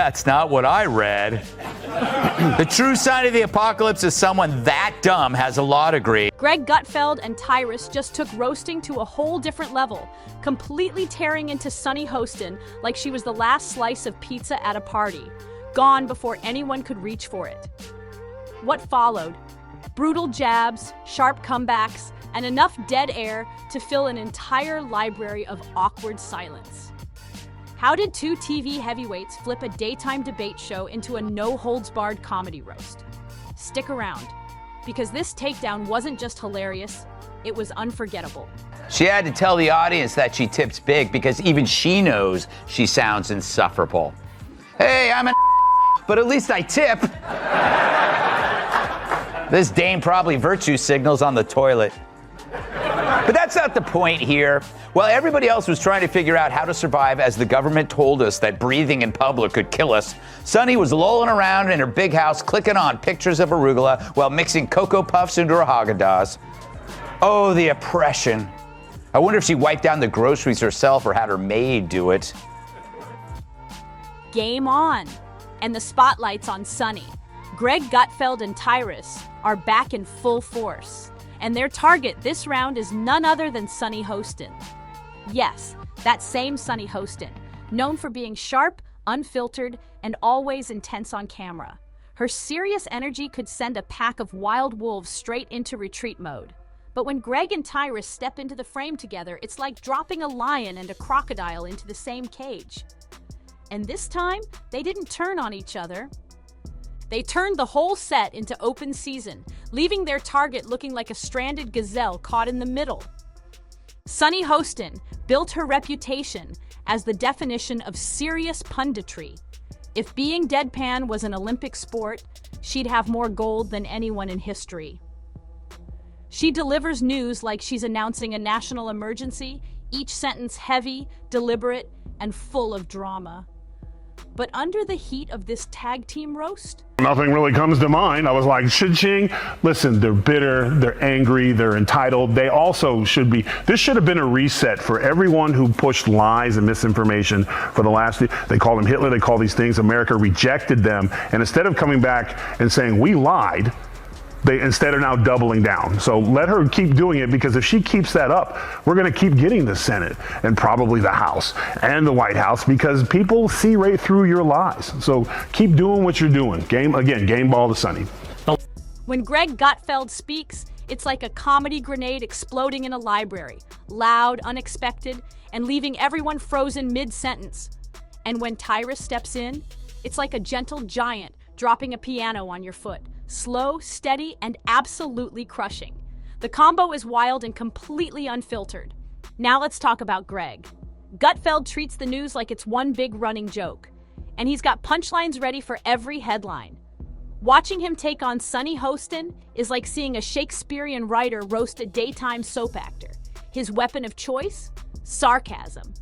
That's not what I read. The true sign of the apocalypse is someone that dumb has a law degree. Greg Gutfeld and Tyrus just took roasting to a whole different level, completely tearing into Sunny Hostin like she was the last slice of pizza at a party, gone before anyone could reach for it. What followed? Brutal jabs, sharp comebacks, and enough dead air to fill an entire library of awkward silence. How did two TV heavyweights flip a daytime debate show into a no-holds-barred comedy roast? Stick around, because this takedown wasn't just hilarious, it was unforgettable. She had to tell the audience that she tips big because even she knows she sounds insufferable. Hey, I'm an but at least I tip. This dame probably virtue signals on the toilet. But that's not the point here. While everybody else was trying to figure out how to survive as the government told us that breathing in public could kill us, Sunny was lolling around in her big house clicking on pictures of arugula while mixing Cocoa Puffs into her Haagen-Dazs. Oh, the oppression. I wonder if she wiped down the groceries herself or had her maid do it. Game on. And the spotlight's on Sunny. Greg Gutfeld and Tyrus are back in full force. And their target this round is none other than Sunny Hostin. Yes, that same Sunny Hostin, known for being sharp, unfiltered, and always intense on camera. Her serious energy could send a pack of wild wolves straight into retreat mode. But when Greg and Tyrus step into the frame together, it's like dropping a lion and a crocodile into the same cage. And this time, they didn't turn on each other. They turned the whole set into open season, leaving their target looking like a stranded gazelle caught in the middle. Sunny Hostin built her reputation as the definition of serious punditry. If being deadpan was an Olympic sport, she'd have more gold than anyone in history. She delivers news like she's announcing a national emergency, each sentence heavy, deliberate, and full of drama. But under the heat of this tag team roast, nothing really comes to mind. I was like, cha-ching. Listen, they're bitter, they're angry, they're entitled. They also should be. This should have been a reset for everyone who pushed lies and misinformation for the last. They call them Hitler, they call these things. America rejected them. And instead of coming back and saying, we lied, they instead are now doubling down. So let her keep doing it, because if she keeps that up, we're going to keep getting the Senate and probably the House and the White House, because people see right through your lies. So keep doing what you're doing. Game ball to Sunny. When Greg Gutfeld speaks, it's like a comedy grenade exploding in a library, loud, unexpected, and leaving everyone frozen mid-sentence. And when Tyrus steps in, it's like a gentle giant dropping a piano on your foot. Slow, steady, and absolutely crushing. The combo is wild and completely unfiltered. Now let's talk about Greg. Gutfeld treats the news like it's one big running joke, and he's got punchlines ready for every headline. Watching him take on Sunny Hostin is like seeing a Shakespearean writer roast a daytime soap actor. His weapon of choice? Sarcasm.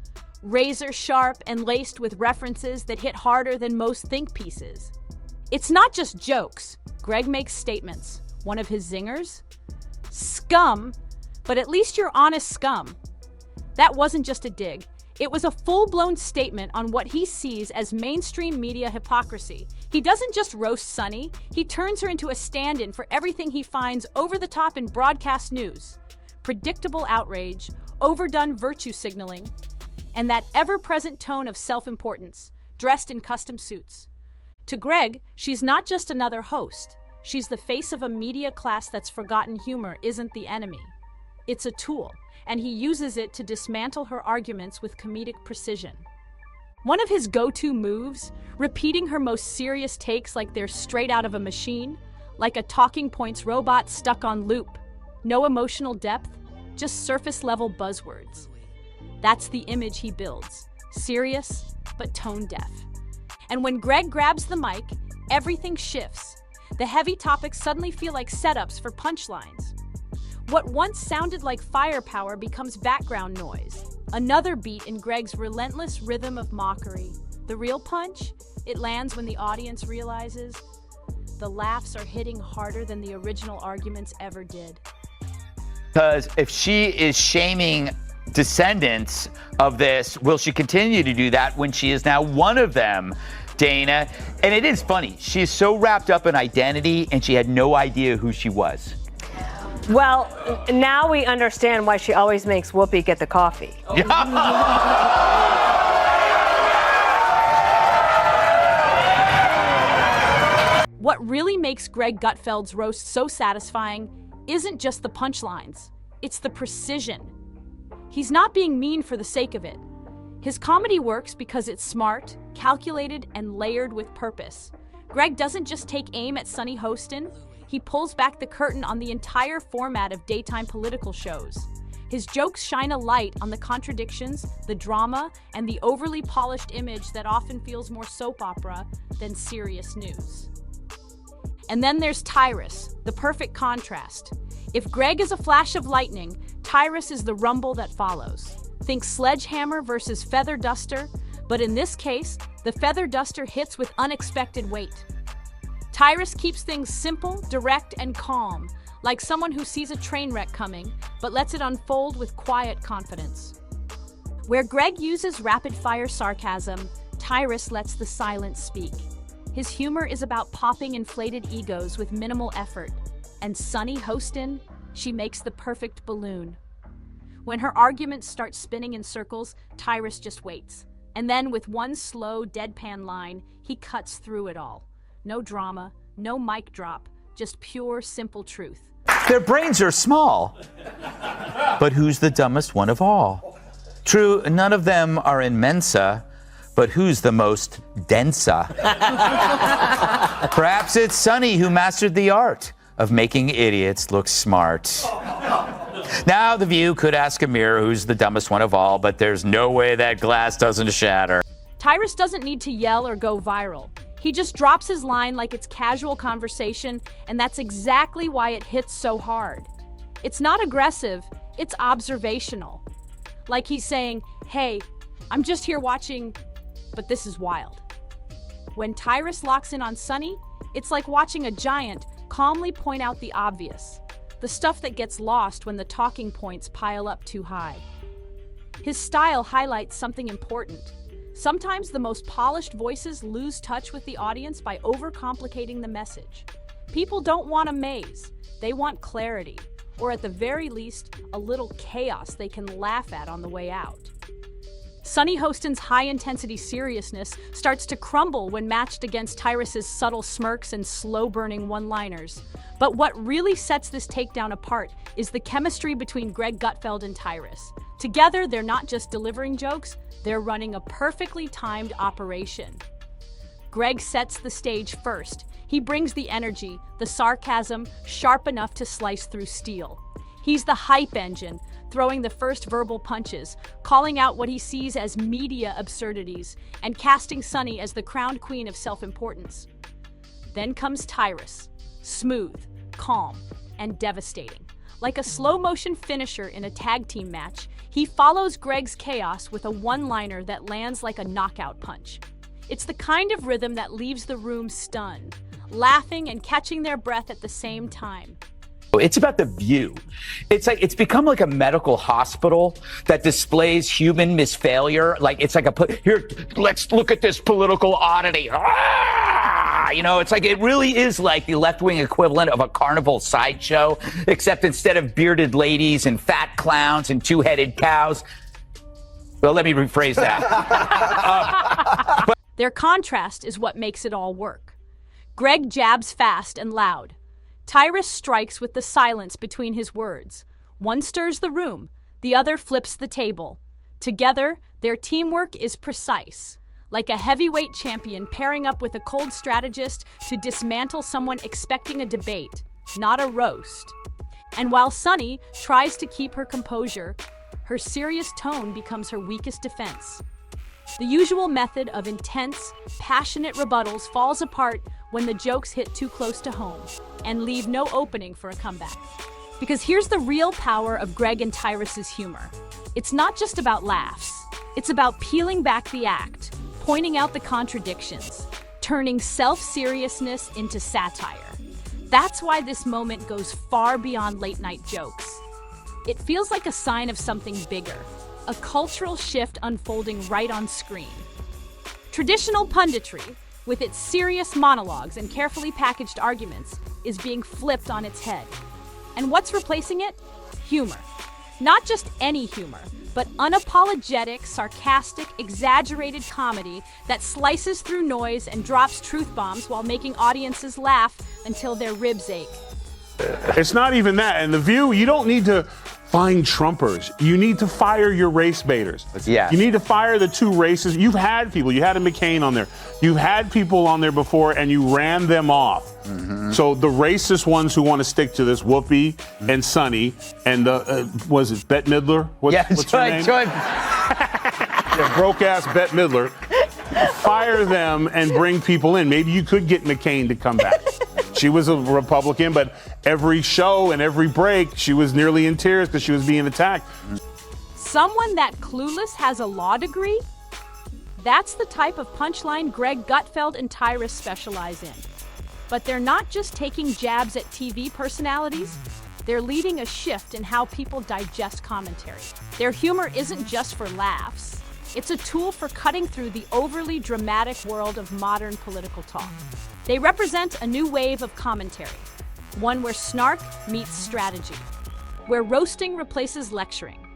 Razor sharp and laced with references that hit harder than most think pieces. It's not just jokes. Greg makes statements. One of his zingers? Scum, but at least you're honest scum. That wasn't just a dig. It was a full-blown statement on what he sees as mainstream media hypocrisy. He doesn't just roast Sunny, he turns her into a stand-in for everything he finds over the top in broadcast news. Predictable outrage, overdone virtue signaling, and that ever-present tone of self-importance, dressed in custom suits. To Greg, she's not just another host. She's the face of a media class that's forgotten humor isn't the enemy. It's a tool, and he uses it to dismantle her arguments with comedic precision. One of his go-to moves, repeating her most serious takes like they're straight out of a machine, like a talking points robot stuck on loop. No emotional depth, just surface-level buzzwords. That's the image he builds, serious but tone-deaf. And when Greg grabs the mic, everything shifts. The heavy topics suddenly feel like setups for punchlines. What once sounded like firepower becomes background noise. Another beat in Greg's relentless rhythm of mockery. The real punch? It lands when the audience realizes the laughs are hitting harder than the original arguments ever did. Because if she is shaming descendants of this, will she continue to do that when she is now one of them? Dana. And it is funny. She is so wrapped up in identity, and she had no idea who she was. Well, now we understand why she always makes Whoopi get the coffee. What really makes Greg Gutfeld's roast so satisfying isn't just the punchlines, it's the precision. He's not being mean for the sake of it. His comedy works because it's smart, calculated, and layered with purpose. Greg doesn't just take aim at Sunny Hostin, he pulls back the curtain on the entire format of daytime political shows. His jokes shine a light on the contradictions, the drama, and the overly polished image that often feels more soap opera than serious news. And then there's Tyrus, the perfect contrast. If Greg is a flash of lightning, Tyrus is the rumble that follows. Think sledgehammer versus feather duster, but in this case, the feather duster hits with unexpected weight. Tyrus keeps things simple, direct, and calm, like someone who sees a train wreck coming, but lets it unfold with quiet confidence. Where Greg uses rapid-fire sarcasm, Tyrus lets the silence speak. His humor is about popping inflated egos with minimal effort. And Sunny Hostin, she makes the perfect balloon. When her arguments start spinning in circles, Tyrus just waits. And then with one slow, deadpan line, he cuts through it all. No drama, no mic drop, just pure, simple truth. Their brains are small. But who's the dumbest one of all? True, none of them are in Mensa, but who's the most densa? Perhaps it's Sunny who mastered the art of making idiots look smart. Now, The View could ask a mirror who's the dumbest one of all, but there's no way that glass doesn't shatter. Tyrus doesn't need to yell or go viral. He just drops his line like it's casual conversation, and that's exactly why it hits so hard. It's not aggressive, it's observational. Like he's saying, hey, I'm just here watching, but this is wild. When Tyrus locks in on Sunny, it's like watching a giant calmly point out the obvious, the stuff that gets lost when the talking points pile up too high. His style highlights something important. Sometimes the most polished voices lose touch with the audience by overcomplicating the message. People don't want a maze, they want clarity, or at the very least, a little chaos they can laugh at on the way out. Sunny Hostin's high-intensity seriousness starts to crumble when matched against Tyrus's subtle smirks and slow-burning one-liners. But what really sets this takedown apart is the chemistry between Greg Gutfeld and Tyrus. Together, they're not just delivering jokes, they're running a perfectly timed operation. Greg sets the stage first. He brings the energy, the sarcasm, sharp enough to slice through steel. He's the hype engine, throwing the first verbal punches, calling out what he sees as media absurdities, and casting Sunny as the crowned queen of self-importance. Then comes Tyrus, smooth, calm, and devastating. Like a slow-motion finisher in a tag team match, he follows Greg's chaos with a one-liner that lands like a knockout punch. It's the kind of rhythm that leaves the room stunned, laughing and catching their breath at the same time. It's about the View. It's become like a medical hospital that displays human misfailure. Like it's like here, let's look at this political oddity. You know, it's like it really is like the left-wing equivalent of a carnival sideshow, except instead of bearded ladies and fat clowns and two-headed cows. Well, let me rephrase that. Their contrast is what makes it all work. Greg jabs fast and loud. Tyrus strikes with the silence between his words. One stirs the room, the other flips the table. Together, their teamwork is precise, like a heavyweight champion pairing up with a cold strategist to dismantle someone expecting a debate, not a roast. And while Sunny tries to keep her composure, her serious tone becomes her weakest defense. The usual method of intense, passionate rebuttals falls apart when the jokes hit too close to home and leave no opening for a comeback. Because here's the real power of Greg and Tyrus's humor. It's not just about laughs. It's about peeling back the act, pointing out the contradictions, turning self-seriousness into satire. That's why this moment goes far beyond late-night jokes. It feels like a sign of something bigger, a cultural shift unfolding right on screen. Traditional punditry, with its serious monologues and carefully packaged arguments, is being flipped on its head. And what's replacing it? Humor. Not just any humor, but unapologetic, sarcastic, exaggerated comedy that slices through noise and drops truth bombs while making audiences laugh until their ribs ache. It's not even that. And The View, you don't need to find Trumpers. You need to fire your race baiters. Yeah. You need to fire the two races. You've had people. You had a McCain on there. You've had people on there before, and you ran them off. So the racist ones who want to stick to this, Whoopi and Sunny, and was it Bette Midler? What's her name? Yeah, broke-ass Bette Midler. Fire them and bring people in. Maybe you could get McCain to come back. She was a Republican, but every show and every break, she was nearly in tears because she was being attacked. Someone that clueless has a law degree? That's the type of punchline Greg Gutfeld and Tyrus specialize in. But they're not just taking jabs at TV personalities, they're leading a shift in how people digest commentary. Their humor isn't just for laughs. It's a tool for cutting through the overly dramatic world of modern political talk. They represent a new wave of commentary, one where snark meets strategy, where roasting replaces lecturing,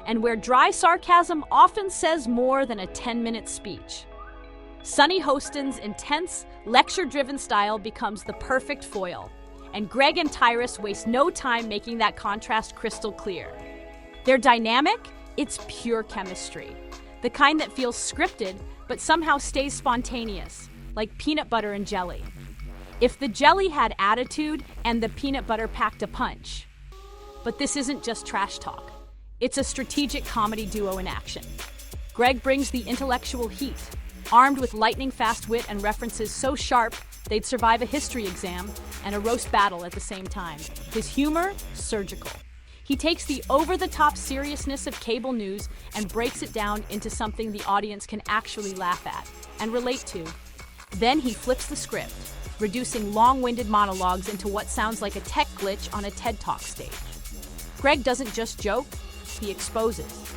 and where dry sarcasm often says more than a 10-minute speech. Sunny Hostin's intense, lecture-driven style becomes the perfect foil, and Greg and Tyrus waste no time making that contrast crystal clear. Their dynamic? It's pure chemistry. The kind that feels scripted, but somehow stays spontaneous, like peanut butter and jelly. If the jelly had attitude and the peanut butter packed a punch. But this isn't just trash talk. It's a strategic comedy duo in action. Greg brings the intellectual heat, armed with lightning-fast wit and references so sharp they'd survive a history exam and a roast battle at the same time. His humor, surgical. He takes the over-the-top seriousness of cable news and breaks it down into something the audience can actually laugh at and relate to. Then he flips the script, reducing long-winded monologues into what sounds like a tech glitch on a TED Talk stage. Greg doesn't just joke, he exposes.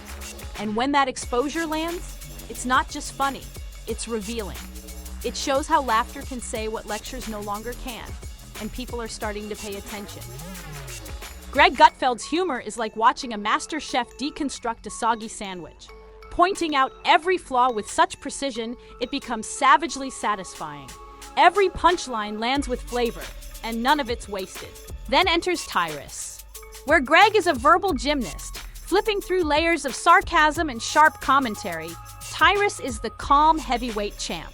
And when that exposure lands, it's not just funny, it's revealing. It shows how laughter can say what lectures no longer can, and people are starting to pay attention. Greg Gutfeld's humor is like watching a master chef deconstruct a soggy sandwich, pointing out every flaw with such precision it becomes savagely satisfying. Every punchline lands with flavor, and none of it's wasted. Then enters Tyrus, where Greg is a verbal gymnast, flipping through layers of sarcasm and sharp commentary. Tyrus is the calm heavyweight champ.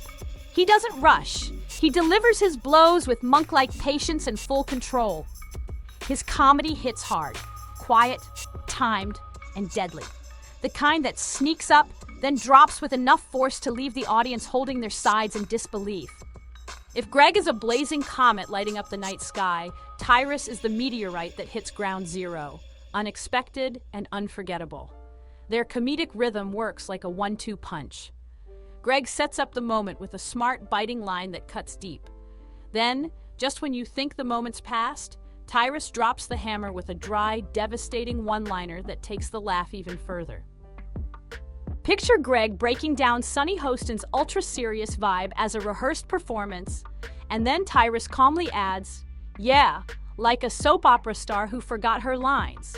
He doesn't rush. He delivers his blows with monk-like patience and full control. His comedy hits hard, quiet, timed, and deadly. The kind that sneaks up, then drops with enough force to leave the audience holding their sides in disbelief. If Greg is a blazing comet lighting up the night sky, Tyrus is the meteorite that hits ground zero, unexpected and unforgettable. Their comedic rhythm works like a 1-2 punch. Greg sets up the moment with a smart, biting line that cuts deep. Then, just when you think the moment's passed, Tyrus drops the hammer with a dry, devastating one-liner that takes the laugh even further. Picture Greg breaking down Sunny Hostin's ultra-serious vibe as a rehearsed performance, and then Tyrus calmly adds, "Yeah, like a soap opera star who forgot her lines."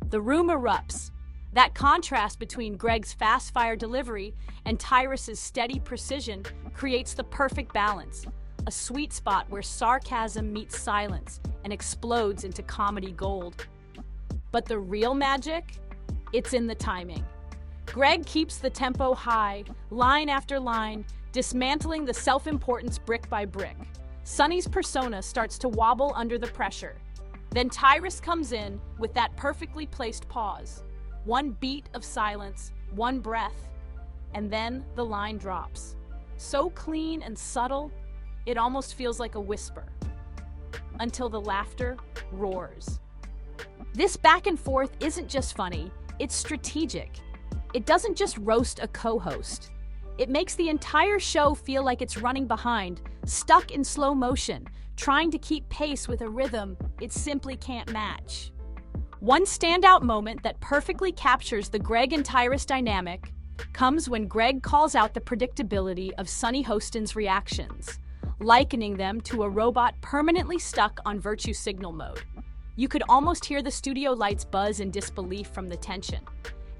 The room erupts. That contrast between Greg's fast-fire delivery and Tyrus's steady precision creates the perfect balance, a sweet spot where sarcasm meets silence and explodes into comedy gold. But the real magic? It's in the timing. Greg keeps the tempo high, line after line, dismantling the self-importance brick by brick. Sunny's persona starts to wobble under the pressure. Then Tyrus comes in with that perfectly placed pause. One beat of silence, one breath, and then the line drops. So clean and subtle, it almost feels like a whisper. Until the laughter roars. This back and forth isn't just funny, it's strategic. It doesn't just roast a co-host. It makes the entire show feel like it's running behind, stuck in slow motion, trying to keep pace with a rhythm it simply can't match. One standout moment that perfectly captures the Greg and Tyrus dynamic, comes when Greg calls out the predictability of Sunny Hostin's reactions, likening them to a robot permanently stuck on virtue signal mode. You could almost hear the studio lights buzz in disbelief from the tension.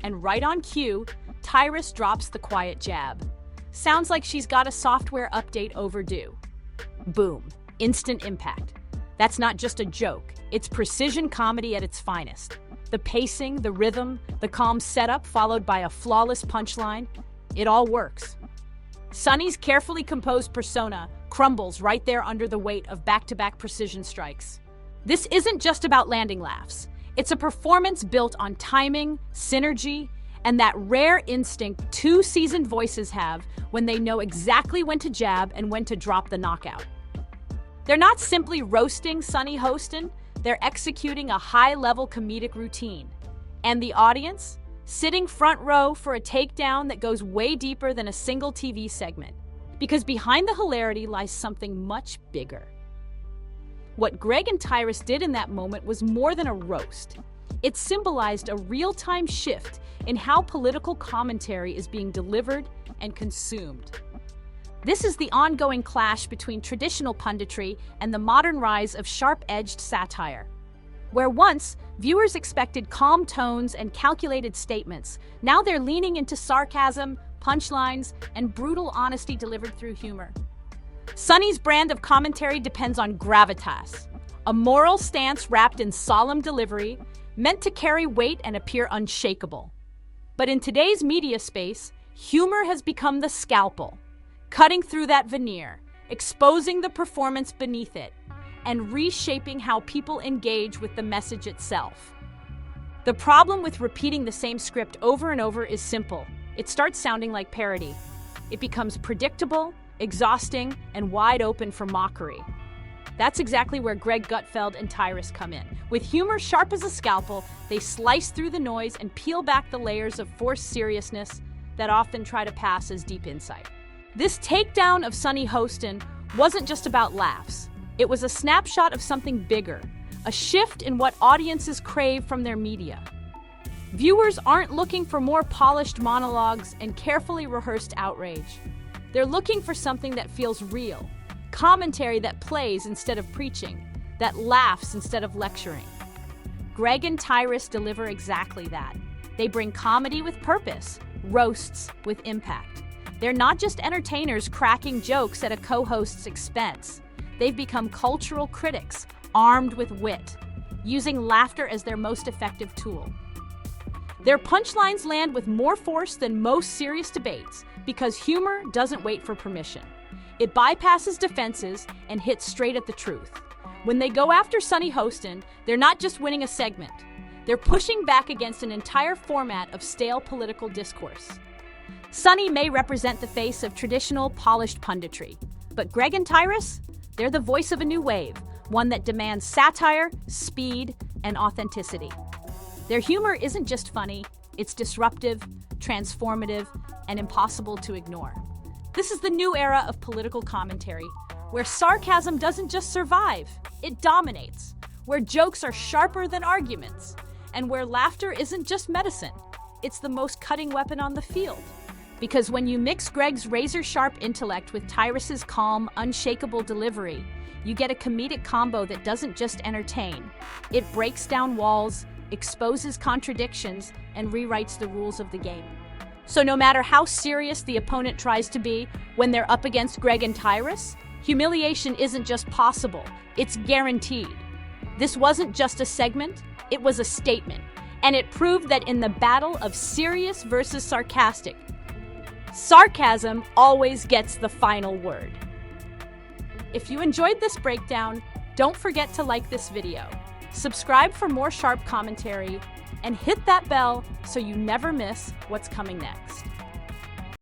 And right on cue, Tyrus drops the quiet jab. Sounds like she's got a software update overdue. Boom. Instant impact. That's not just a joke. It's precision comedy at its finest. The pacing, the rhythm, the calm setup followed by a flawless punchline. It all works. Sunny's carefully composed persona crumbles right there under the weight of back-to-back precision strikes. This isn't just about landing laughs. It's a performance built on timing, synergy, and that rare instinct two seasoned voices have when they know exactly when to jab and when to drop the knockout. They're not simply roasting Sunny Hostin, they're executing a high-level comedic routine. And the audience? Sitting front row for a takedown that goes way deeper than a single TV segment. Because behind the hilarity lies something much bigger. What Greg and Tyrus did in that moment was more than a roast. It symbolized a real-time shift in how political commentary is being delivered and consumed. This is the ongoing clash between traditional punditry and the modern rise of sharp-edged satire. Where once viewers expected calm tones and calculated statements, now they're leaning into sarcasm, punchlines, and brutal honesty delivered through humor. Sunny's brand of commentary depends on gravitas, a moral stance wrapped in solemn delivery, meant to carry weight and appear unshakable. But in today's media space, humor has become the scalpel, cutting through that veneer, exposing the performance beneath it, and reshaping how people engage with the message itself. The problem with repeating the same script over and over is simple. It starts sounding like parody. It becomes predictable, exhausting, and wide open for mockery. That's exactly where Greg Gutfeld and Tyrus come in. With humor sharp as a scalpel, they slice through the noise and peel back the layers of forced seriousness that often try to pass as deep insight. This takedown of Sunny Hostin wasn't just about laughs. It was a snapshot of something bigger, a shift in what audiences crave from their media. Viewers aren't looking for more polished monologues and carefully rehearsed outrage. They're looking for something that feels real, commentary that plays instead of preaching, that laughs instead of lecturing. Greg and Tyrus deliver exactly that. They bring comedy with purpose, roasts with impact. They're not just entertainers cracking jokes at a co-host's expense. They've become cultural critics, armed with wit, using laughter as their most effective tool. Their punchlines land with more force than most serious debates because humor doesn't wait for permission. It bypasses defenses and hits straight at the truth. When they go after Sunny Hostin, they're not just winning a segment. They're pushing back against an entire format of stale political discourse. Sunny may represent the face of traditional, polished punditry, but Greg and Tyrus? They're the voice of a new wave, one that demands satire, speed, and authenticity. Their humor isn't just funny, it's disruptive, transformative, and impossible to ignore. This is the new era of political commentary, where sarcasm doesn't just survive, it dominates, where jokes are sharper than arguments, and where laughter isn't just medicine, it's the most cutting weapon on the field. Because when you mix Greg's razor-sharp intellect with Tyrus's calm, unshakable delivery, you get a comedic combo that doesn't just entertain. It breaks down walls, exposes contradictions, and rewrites the rules of the game. So no matter how serious the opponent tries to be when they're up against Greg and Tyrus, humiliation isn't just possible, it's guaranteed. This wasn't just a segment, it was a statement. And it proved that in the battle of serious versus sarcastic, sarcasm always gets the final word. If you enjoyed this breakdown, don't forget to like this video, subscribe for more sharp commentary, and hit that bell so you never miss what's coming next.